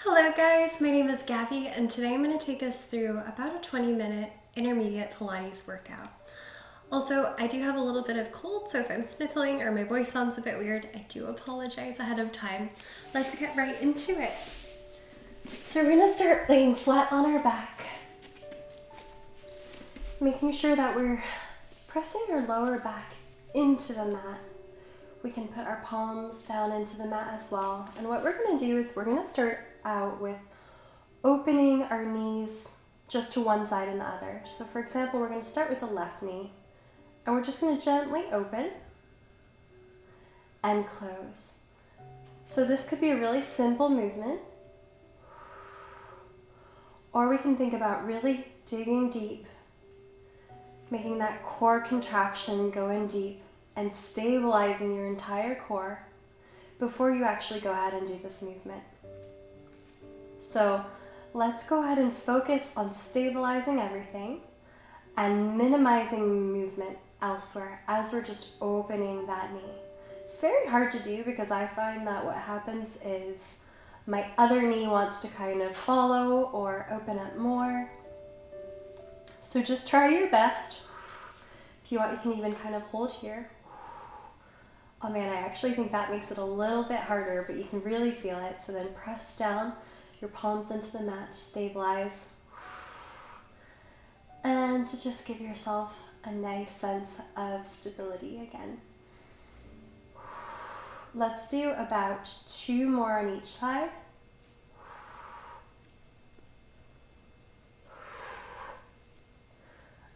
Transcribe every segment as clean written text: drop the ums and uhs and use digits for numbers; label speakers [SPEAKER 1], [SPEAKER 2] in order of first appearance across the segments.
[SPEAKER 1] Hello guys, my name is Gabby and today I'm going to take us through about a 20-minute intermediate Pilates workout. Also, I do have a little bit of cold, so if I'm sniffling or my voice sounds a bit weird, I do apologize ahead of time. Let's get right into it. So we're going to start laying flat on our back, making sure that we're pressing our lower back into the mat. We can put our palms down into the mat as well. And what we're going to do is we're going to start out with opening our knees just to one side and the other. So for example, we're going to start with the left knee and we're just going to gently open and close. So this could be a really simple movement, or we can think about really digging deep, making that core contraction go in deep and stabilizing your entire core before you actually go ahead and do this movement. So let's go ahead and focus on stabilizing everything and minimizing movement elsewhere as we're just opening that knee. It's very hard to do because I find that what happens is my other knee wants to kind of follow or open up more. So just try your best. If you want, you can even kind of hold here. Oh man, I actually think that makes it a little bit harder, but you can really feel it. So then press down your palms into the mat to stabilize and to just give yourself a nice sense of stability again. Let's do about 2 more on each side.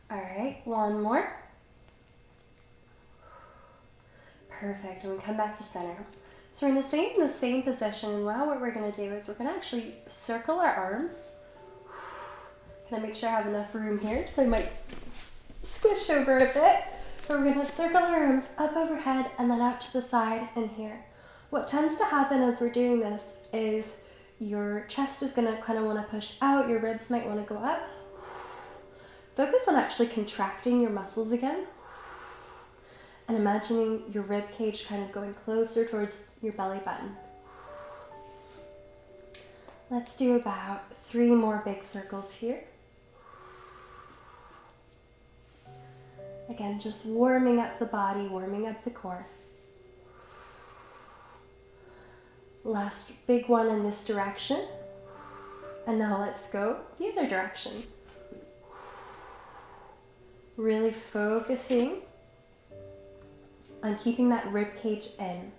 [SPEAKER 1] All right, 1 more. Perfect, and we come back to center. So we're going to stay in the same position, and now what we're going to do is we're going to actually circle our arms. Can I make sure I have enough room here? So I might squish over a bit. But we're going to circle our arms up overhead and then out to the side and here. What tends to happen as we're doing this is your chest is going to kind of want to push out, your ribs might want to go up. Focus on actually contracting your muscles again and imagining your rib cage kind of going closer towards your belly button. Let's do about 3 more big circles here. Again, just warming up the body, warming up the core. Last big one in this direction. And now let's go the other direction. Really focusing on keeping that rib cage in.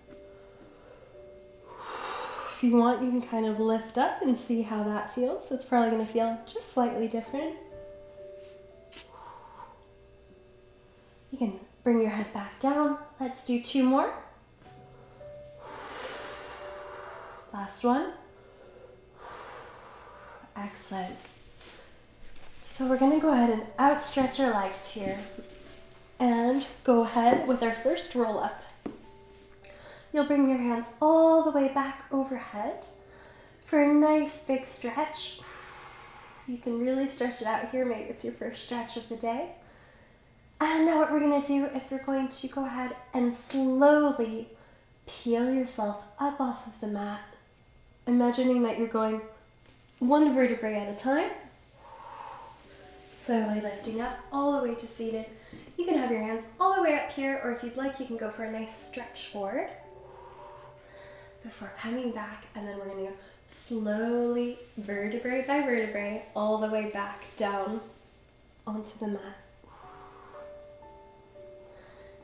[SPEAKER 1] If you want, you can kind of lift up and see how that feels. It's probably going to feel just slightly different. You can bring your head back down. Let's do 2 more. Last one. Excellent. So we're going to go ahead and outstretch our legs here and go ahead with our first roll up. You'll bring your hands all the way back overhead for a nice big stretch. You can really stretch it out here. Maybe it's your first stretch of the day. And now what we're going to do is we're going to go ahead and slowly peel yourself up off of the mat, imagining that you're going 1 vertebrae at a time. Slowly lifting up all the way to seated. You can have your hands all the way up here, or if you'd like, you can go for a nice stretch forward before coming back, and then we're going to go slowly, vertebrae by vertebrae, all the way back down onto the mat.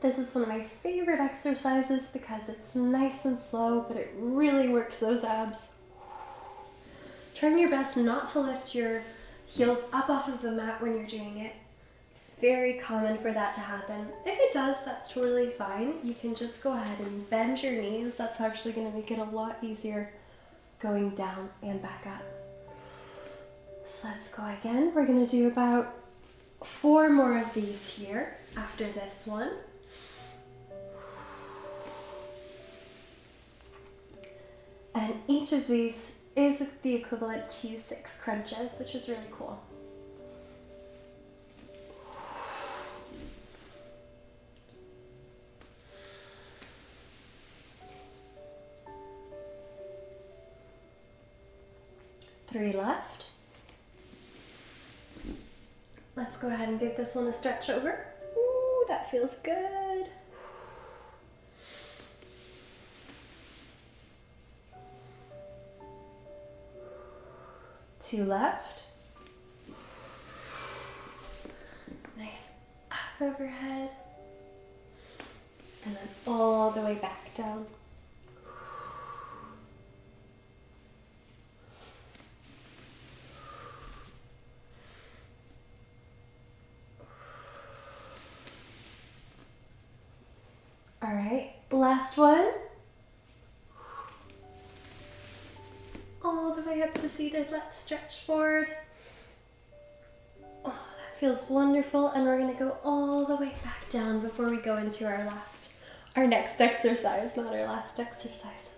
[SPEAKER 1] This is one of my favorite exercises because it's nice and slow, but it really works those abs. Trying your best not to lift your heels up off of the mat when you're doing it. It's very common for that to happen. If it does, that's totally fine. You can just go ahead and bend your knees. That's actually going to make it a lot easier going down and back up. So let's go again. We're going to do about 4 more of these here after this one. And each of these is the equivalent to 6 crunches, which is really cool. 3 left. Let's go ahead and give this one a stretch over. Ooh, that feels good. 2 left. Nice up overhead. And then all the way back down. All right, last one. All the way up to seated. Let's stretch forward. Oh, that feels wonderful. And we're gonna go all the way back down before we go into our next exercise, not our last exercise.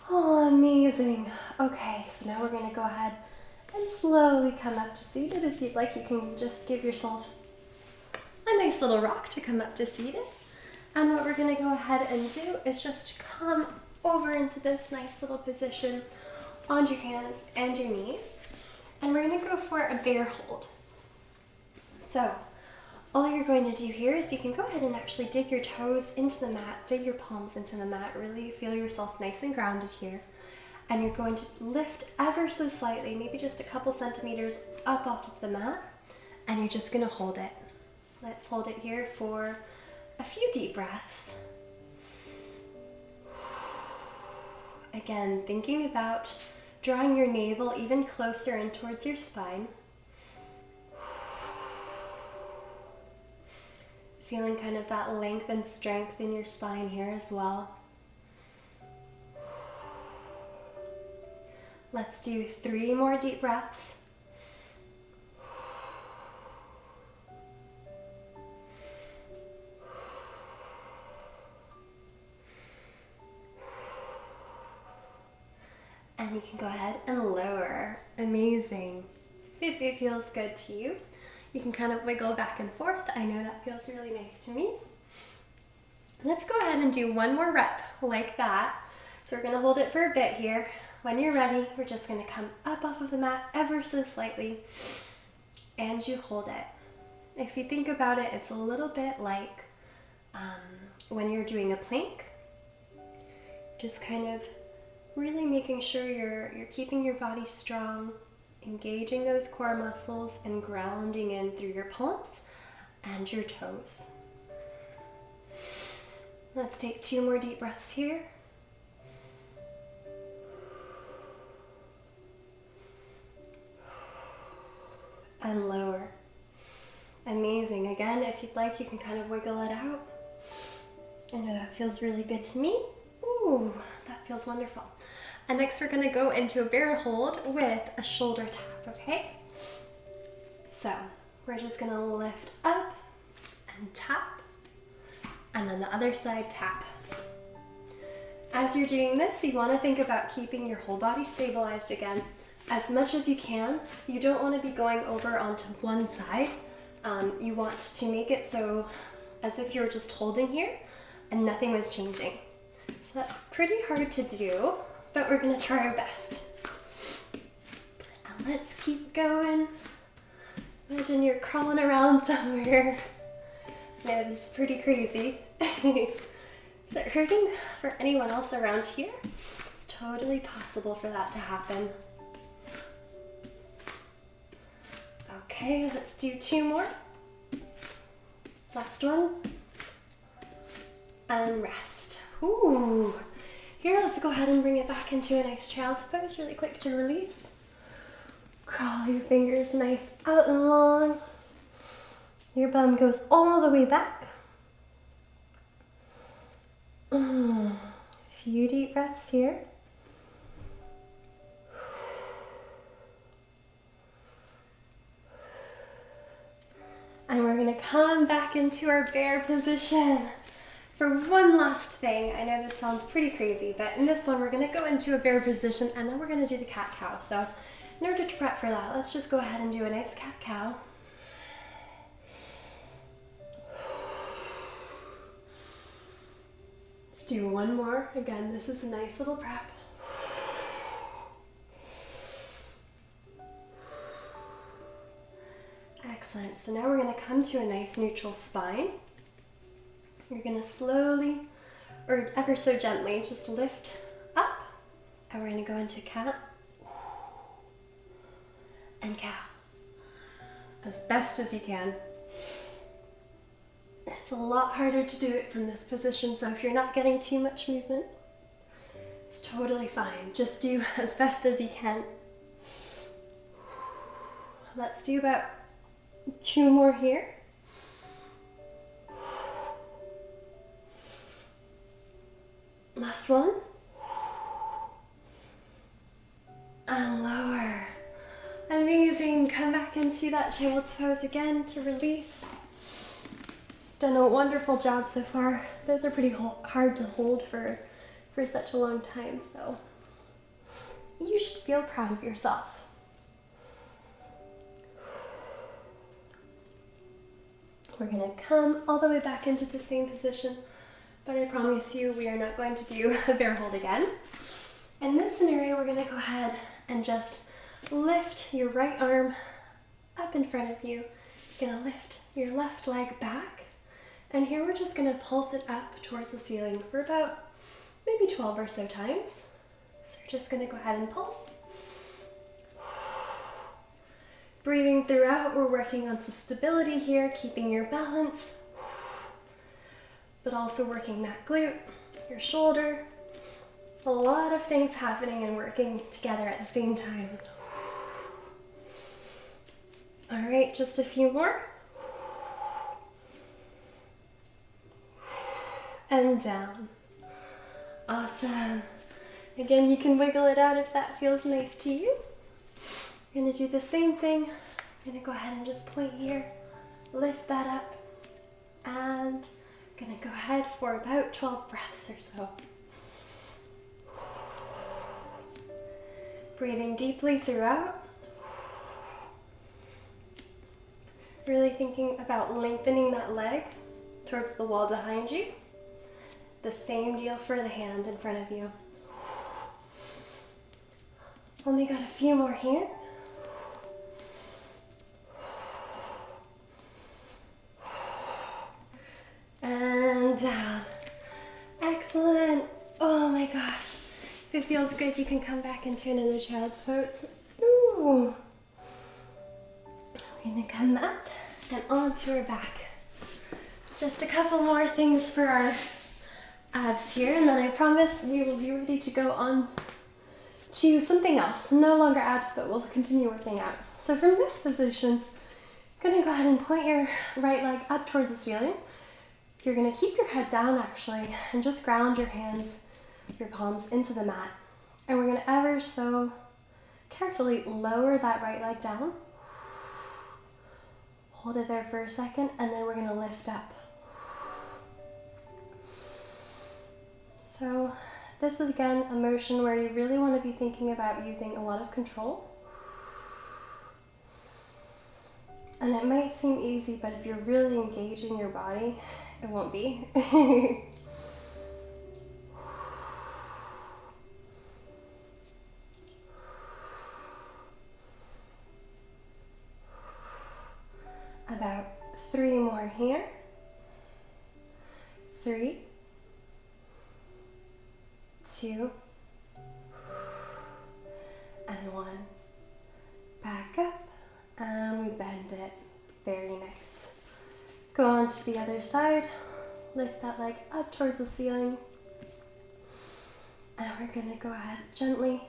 [SPEAKER 1] Oh, amazing. Okay, so now we're gonna go ahead and slowly come up to seated. If you'd like, you can just give yourself a nice little rock to come up to seated. And what we're gonna go ahead and do is just come over into this nice little position on your hands and your knees. And we're gonna go for a bear hold. So all you're going to do here is you can go ahead and actually dig your toes into the mat, dig your palms into the mat, really feel yourself nice and grounded here. And you're going to lift ever so slightly, maybe just a couple centimeters up off of the mat, and you're just gonna hold it. Let's hold it here for a few deep breaths. Again, thinking about drawing your navel even closer in towards your spine. Feeling kind of that length and strength in your spine here as well. Let's do 3 more deep breaths. And you can go ahead and lower. Amazing. If it feels good to you, you can kind of wiggle back and forth. I know that feels really nice to me. Let's go ahead and do 1 more rep like that. So we're gonna hold it for a bit here. When you're ready, we're just gonna come up off of the mat ever so slightly, and you hold it. If you think about it, it's a little bit like when you're doing a plank. Just kind of really making sure you're keeping your body strong, engaging those core muscles and grounding in through your palms and your toes. Let's take 2 more deep breaths here. And lower. Amazing. Again, if you'd like, you can kind of wiggle it out. I know that feels really good to me. Ooh, that feels wonderful. And next we're gonna go into a bear hold with a shoulder tap, okay? So we're just gonna lift up and tap, and then the other side tap. As you're doing this, you wanna think about keeping your whole body stabilized again as much as you can. You don't wanna be going over onto one side. You want to make it so as if you're just holding here and nothing was changing. So that's pretty hard to do, but we're gonna try our best. And let's keep going. Imagine you're crawling around somewhere. No, this is pretty crazy. Is it hurting for anyone else around here? It's totally possible for that to happen. Okay, let's do 2 more. Last one. And rest. Ooh. Here, let's go ahead and bring it back into a nice child's pose, really quick to release. Crawl your fingers nice out and long. Your bum goes all the way back. A few deep breaths here. And we're gonna come back into our bear position. For one last thing, I know this sounds pretty crazy, but in this one we're gonna go into a bear position and then we're gonna do the cat-cow. So in order to prep for that, let's just go ahead and do a nice cat-cow. Let's do 1 more. Again, this is a nice little prep. Excellent. So now we're going to come to a nice neutral spine. You're going to slowly, or ever so gently, just lift up, and we're going to go into cat and cow as best as you can. It's a lot harder to do it from this position, so if you're not getting too much movement, it's totally fine. Just do as best as you can. Let's do about 2 more here. Last one. And lower. Amazing. Come back into that child's pose again to release. Done a wonderful job so far. Those are pretty hard to hold for such a long time, so you should feel proud of yourself. We're going to come all the way back into the same position, but I promise you we are not going to do a bear hold again. In this scenario, we're going to go ahead and just lift your right arm up in front of you. You're going to lift your left leg back, and here we're just going to pulse it up towards the ceiling for about maybe 12 or so times. So we're just going to go ahead and pulse. Breathing throughout, we're working on some stability here, keeping your balance, but also working that glute, your shoulder. A lot of things happening and working together at the same time. All right, just a few more. And down. Awesome. Again, you can wiggle it out if that feels nice to you. We're going to do the same thing. I'm going to go ahead and just point here, lift that up, and I'm going to go ahead for about 12 breaths or so. Breathing deeply throughout. Really thinking about lengthening that leg towards the wall behind you. The same deal for the hand in front of you. Only got a few more here. And down. Excellent. Oh my gosh. If it feels good, you can come back into another child's pose. Ooh. We're gonna come up and onto our back. Just a couple more things for our abs here, and then I promise we will be ready to go on to something else. No longer abs, but we'll continue working out. So from this position, I'm gonna go ahead and point your right leg up towards the ceiling. You're gonna keep your head down actually, and just ground your hands, your palms into the mat. And we're gonna ever so carefully lower that right leg down. Hold it there for a second, and then we're gonna lift up. So this is again a motion where you really want to be thinking about using a lot of control. And it might seem easy, but if you're really engaging your body, it won't be. About 3 more here. 3, 2, and 1. Back up, and we bend it. Very nice. Go on to the other side. Lift that leg up towards the ceiling. And we're gonna go ahead gently.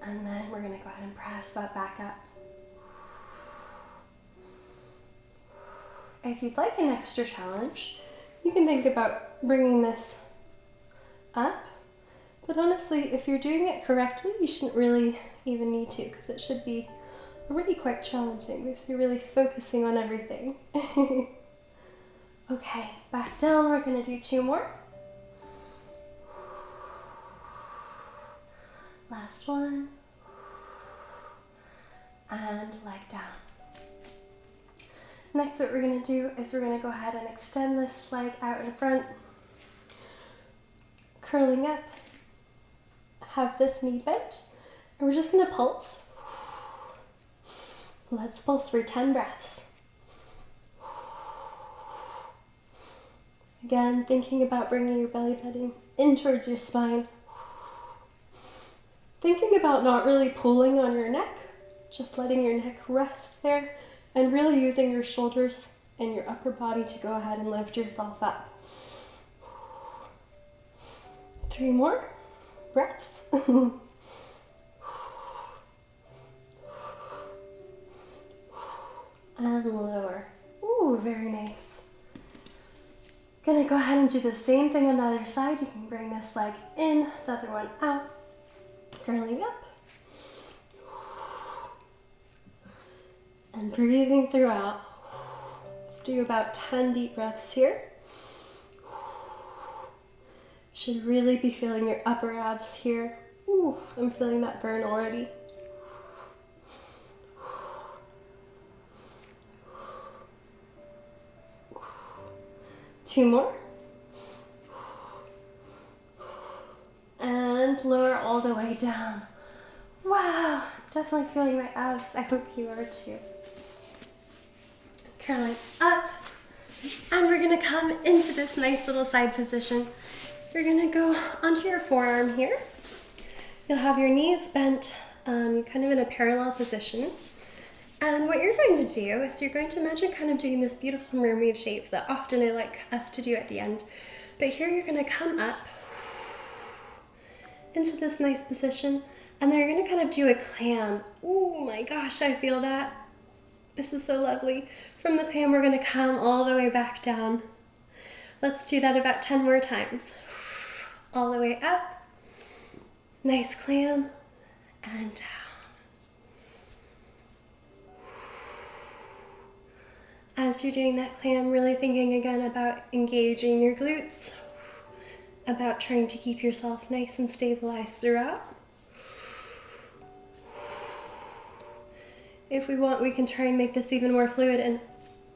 [SPEAKER 1] And then we're gonna go ahead and press that back up. If you'd like an extra challenge, you can think about bringing this up, but honestly, if you're doing it correctly, you shouldn't really even need to, because it should be already quite challenging, because you're really focusing on everything. Okay, back down, we're gonna do 2 more. Last one, and leg down. Next, what we're going to do is we're going to go ahead and extend this leg out in front, curling up, have this knee bent, and we're just going to pulse. Let's pulse for 10 breaths. Again, thinking about bringing your belly button in towards your spine. Thinking about not really pulling on your neck, just letting your neck rest there and really using your shoulders and your upper body to go ahead and lift yourself up. 3 more breaths. And lower. Ooh, very nice. Gonna go ahead and do the same thing on the other side. You can bring this leg in, the other one out, curling up. And breathing throughout. Let's do about 10 deep breaths here. Should really be feeling your upper abs here. Ooh, I'm feeling that burn already. Two more. And lower all the way down. Wow, definitely feeling my abs. I hope you are too. Curling up. And we're gonna come into this nice little side position. You're gonna go onto your forearm here. You'll have your knees bent kind of in a parallel position. And what you're going to do is you're going to imagine kind of doing this beautiful mermaid shape that often I like us to do at the end. But here you're gonna come up into this nice position, and then you're gonna kind of do a clam. Oh my gosh, I feel that. This is so lovely. From the clam, we're gonna come all the way back down. Let's do that about 10 more times. All the way up, nice clam, and down. As you're doing that clam, really thinking again about engaging your glutes, about trying to keep yourself nice and stabilized throughout. If we want, we can try and make this even more fluid and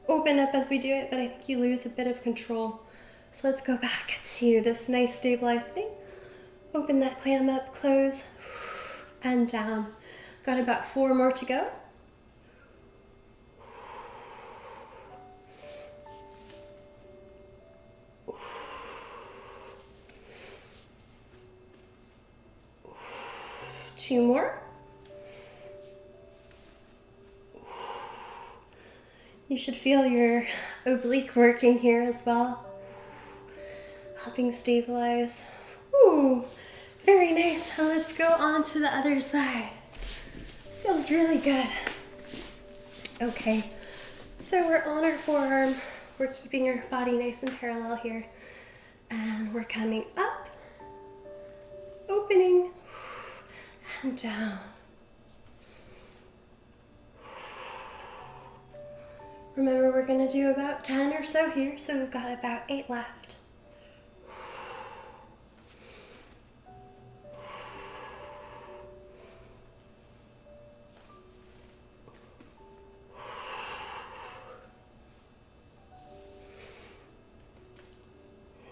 [SPEAKER 1] open up as we do it, but I think you lose a bit of control. So let's go back to this nice stabilized thing. Open that clam up, close, and down. Got about 4 more to go. Two more. You should feel your oblique working here as well, helping stabilize. Ooh, very nice. And let's go on to the other side. Feels really good. Okay, so we're on our forearm. We're keeping our body nice and parallel here. And we're coming up, opening, and down. Remember, we're gonna do about 10 or so here, so we've got about 8 left.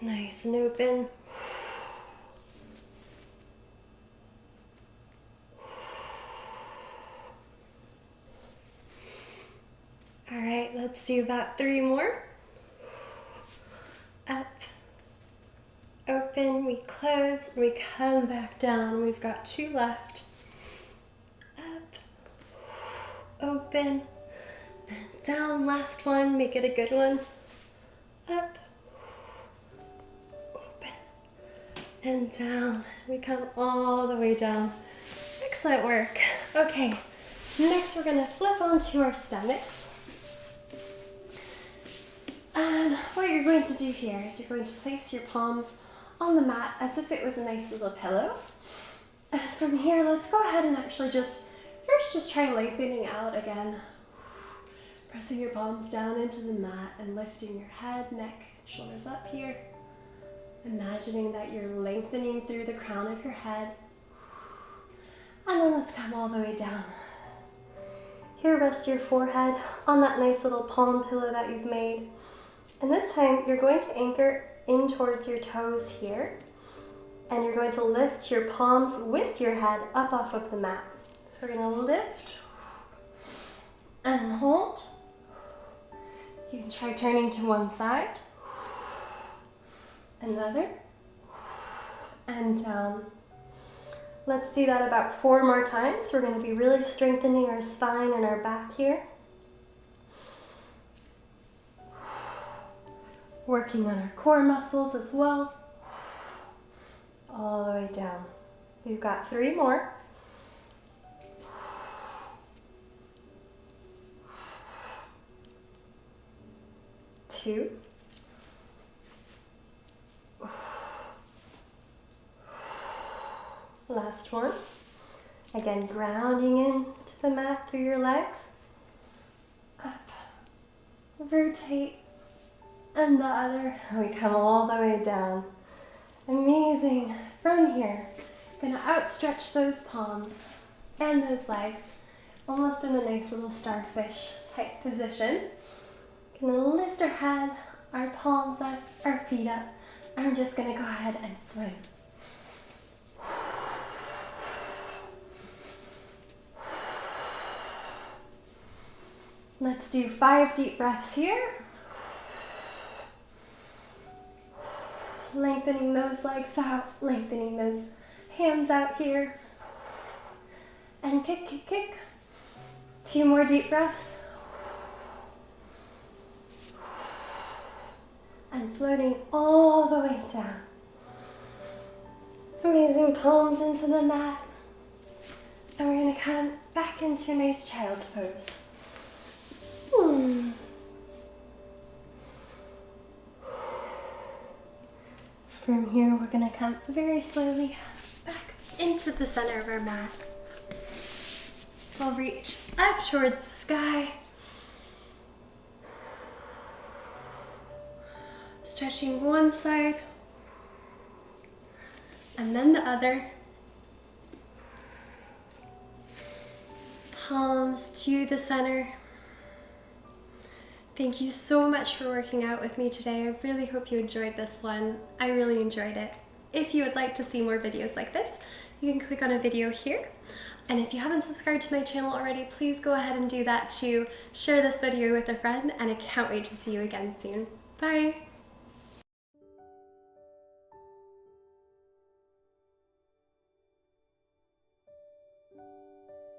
[SPEAKER 1] Nice and open. All right, let's do about 3 more. Up, open, we close, and we come back down. We've got 2 left. Up, open, and down. Last one, make it a good one. Up, open, and down. We come all the way down. Excellent work. Okay, next we're gonna flip onto our stomachs. And what you're going to do here is you're going to place your palms on the mat as if it was a nice little pillow. And from here, let's go ahead and actually just try lengthening out again. Pressing your palms down into the mat and lifting your head, neck, shoulders up here. Imagining that you're lengthening through the crown of your head. And then let's come all the way down. Here, rest your forehead on that nice little palm pillow that you've made. And this time, you're going to anchor in towards your toes here, and you're going to lift your palms with your head up off of the mat. So we're gonna lift, and hold. You can try turning to one side, another, and down. Let's do that about 4 more times. We're going to be really strengthening our spine and our back here. Working on our core muscles as well. All the way down. We've got 3 more. Two. Last one. Again, grounding into the mat through your legs. Up. Rotate. And the other. We come all the way down. Amazing. From here, gonna outstretch those palms and those legs, almost in a nice little starfish type position. Gonna lift our head, our palms up, our feet up, and we're just gonna go ahead and swim. Let's do 5 deep breaths here. Lengthening those legs out, lengthening those hands out here. And kick, kick, kick. 2 more deep breaths. And floating all the way down. Amazing, palms into the mat. And we're gonna come back into a nice child's pose. From here, we're gonna come very slowly back into the center of our mat. We'll reach up towards the sky. Stretching one side and then the other. Palms to the center. Thank you so much for working out with me today. I really hope you enjoyed this one. I really enjoyed it. If you would like to see more videos like this, you can click on a video here. And if you haven't subscribed to my channel already, please go ahead and do that too. Share this video with a friend, and I can't wait to see you again soon. Bye.